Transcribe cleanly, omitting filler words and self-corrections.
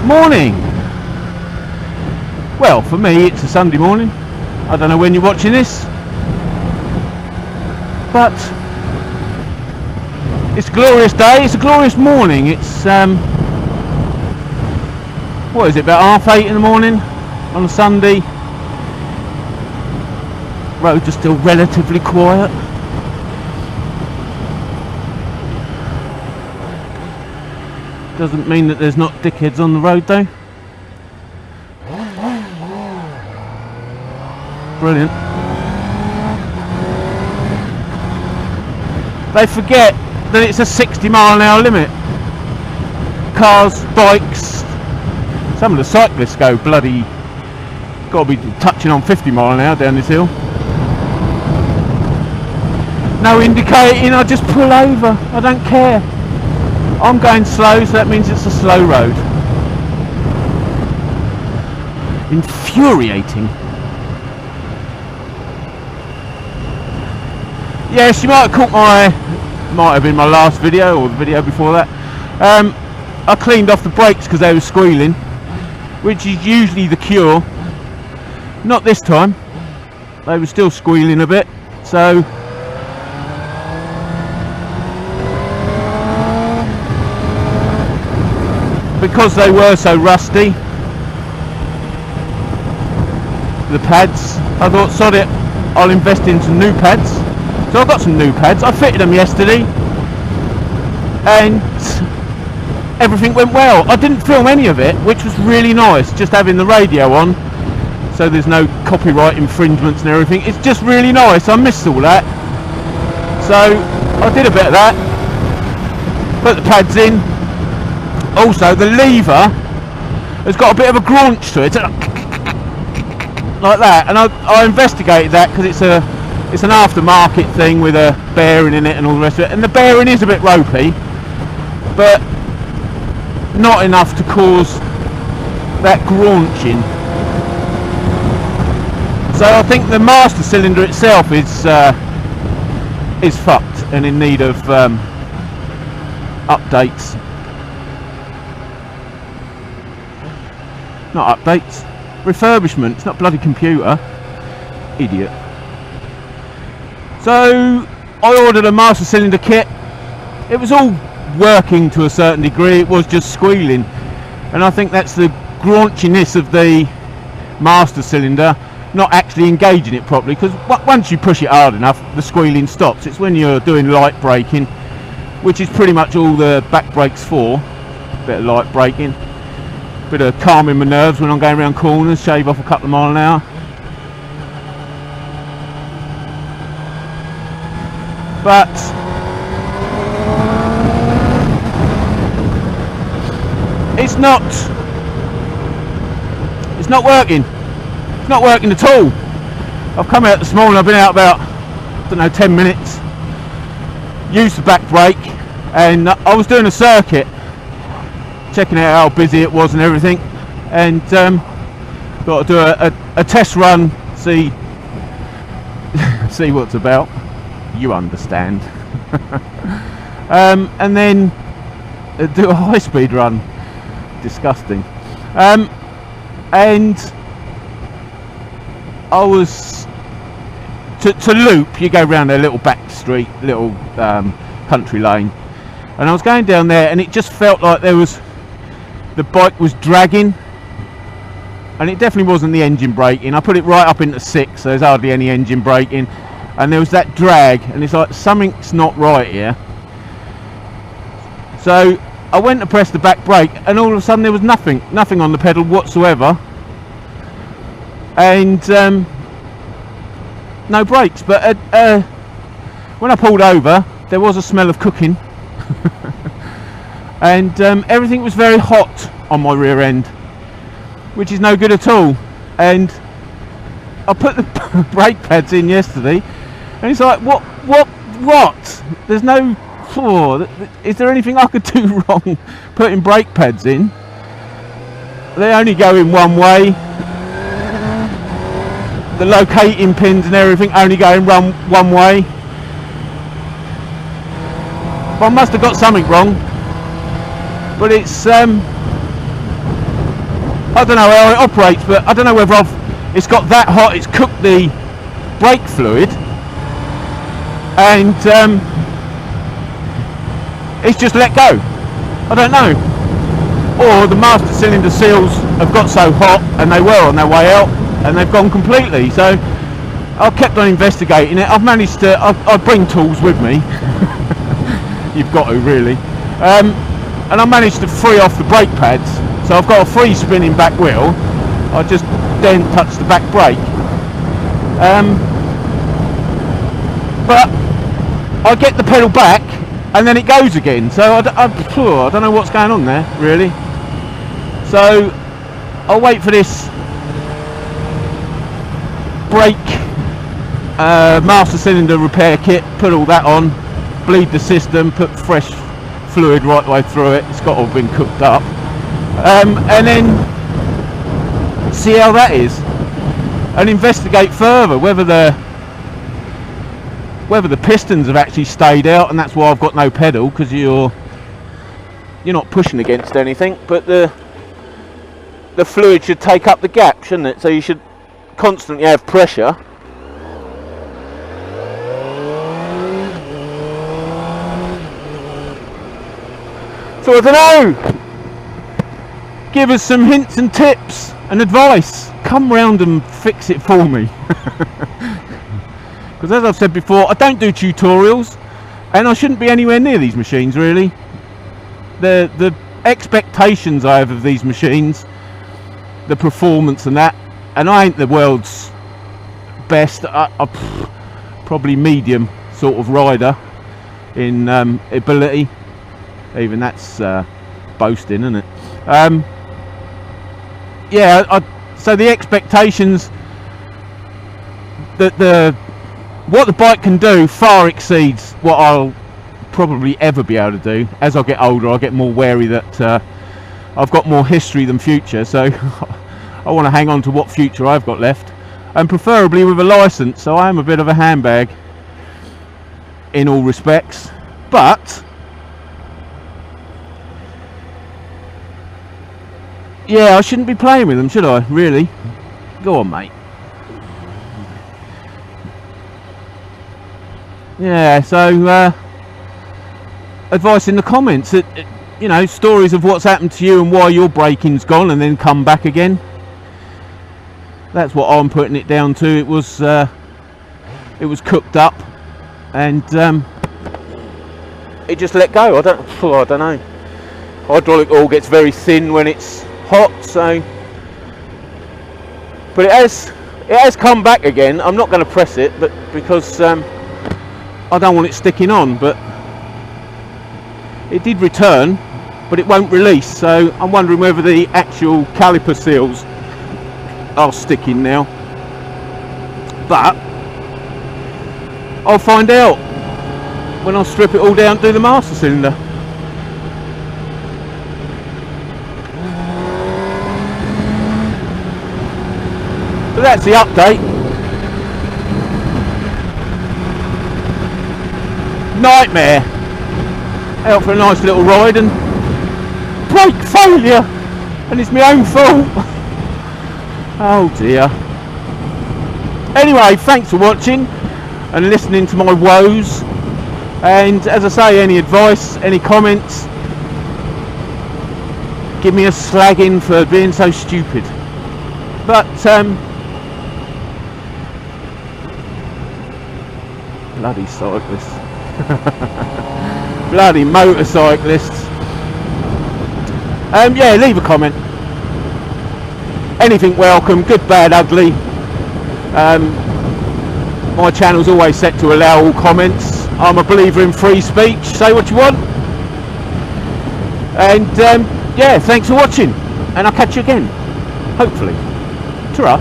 Morning. Well, for me it's a Sunday morning. I don't know when you're watching this, but it's a glorious day, it's a glorious morning. It's what is it, about 8:30 in the morning on a Sunday. Roads are still relatively quiet. Doesn't mean that there's not dickheads on the road though. Brilliant. They forget that it's a 60-mile-an-hour limit. Cars, bikes, some of the cyclists go bloody, gotta be touching on 50 mile an hour down this hill. No indicating, I just pull over, I don't care. I'm going slow, so that means it's a slow road. Infuriating. Yes, you might have caught might have been my last video or the video before that. I cleaned off the brakes because they were squealing, which is usually the cure. Not this time. They were still squealing a bit, so because they were so rusty, the pads, I thought, sod it, I'll invest in some new pads. So I got some new pads. I fitted them yesterday and everything went well. I didn't film any of it, which was really nice, just having the radio on so there's no copyright infringements and everything. It's just really nice. I missed all that, so I did a bit of that, put the pads in. Also, the lever has got a bit of a graunch to it, like that, and I investigated that because it's an aftermarket thing with a bearing in it and all the rest of it, and the bearing is a bit ropey, but not enough to cause that graunching. So I think the master cylinder itself is fucked and in need of updates. Not updates, refurbishment. It's not bloody computer, idiot. So I ordered a master cylinder kit. It was all working to a certain degree, it was just squealing, and I think that's the graunchiness of the master cylinder not actually engaging it properly, because once you push it hard enough the squealing stops. It's when you're doing light braking, which is pretty much all the back brake's for, a bit of light braking, bit of calming my nerves when I'm going around corners, shave off a couple of miles an hour. But it's not working. It's not working at all. I've come out this morning, I've been out about, I don't know, 10 minutes, used the back brake, and I was doing a circuit, checking out how busy it was and everything, and got to do a test run, see what's about. You understand. And then do a high-speed run. Disgusting. And I was to loop. You go round a little back street, little country lane, and I was going down there, and it just felt like the bike was dragging, and it definitely wasn't the engine braking. I put it right up into 6, so there's hardly any engine braking, and there was that drag, and it's like something's not right here. So I went to press the back brake, and all of a sudden there was nothing on the pedal whatsoever, and no brakes. But when I pulled over, there was a smell of cooking, and everything was very hot on my rear end, which is no good at all. And I put the brake pads in yesterday, and it's like, what? There's no. Is there anything I could do wrong putting brake pads in? They only go in one way. The locating pins and everything only go in one way. But I must have got something wrong. But it's I don't know how it operates, but I don't know whether it's got that hot, it's cooked the brake fluid, and it's just let go. I don't know. Or the master cylinder seals have got so hot, and they were on their way out, and they've gone completely. So I've kept on investigating it. I've managed to, I bring tools with me. You've got to, really. And I managed to free off the brake pads. So I've got a free spinning back wheel. I just then touch the back brake. But I get the pedal back and then it goes again. So I don't know what's going on there, really. So I'll wait for this brake master cylinder repair kit, put all that on, bleed the system, put fresh fluid right the way through it. It's got to have been cooked up. And then see how that is, and investigate further whether the pistons have actually stayed out, and that's why I've got no pedal, because you're not pushing against anything, but the fluid should take up the gap, shouldn't it? So you should constantly have pressure. So I don't know. Give us some hints and tips and advice. Come round and fix it for me. Because as I've said before, I don't do tutorials, and I shouldn't be anywhere near these machines, really. The expectations I have of these machines, the performance and that, and I ain't the world's best. I'm probably medium sort of rider in ability. Even that's boasting, isn't it? Yeah, so the expectations that what the bike can do far exceeds what I'll probably ever be able to do. As I get older, I get more wary that I've got more history than future, so I want to hang on to what future I've got left, and preferably with a license. So I am a bit of a handbag in all respects, but yeah, I shouldn't be playing with them, should I? Really? Go on, mate. Yeah, so advice in the comments that, you know, stories of what's happened to you and why your braking's gone and then come back again. That's what I'm putting it down to. It was cooked up, and it just let go. I don't know. Hydraulic oil gets very thin when it's hot, so, but it has come back again. I'm not going to press it, but because I don't want it sticking on, but it did return, but it won't release. So I'm wondering whether the actual caliper seals are sticking now, but I'll find out when I strip it all down, do the master cylinder. So that's the update. Nightmare. Out for a nice little ride and brake failure, and it's my own fault. Oh dear. Anyway, thanks for watching and listening to my woes, and as I say, any advice, any comments, give me a slagging for being so stupid. But bloody cyclists. Bloody motorcyclists. Yeah, leave a comment. Anything welcome, good, bad, ugly. My channel's always set to allow all comments. I'm a believer in free speech. Say what you want. And yeah, thanks for watching, and I'll catch you again, hopefully. Ta-ra.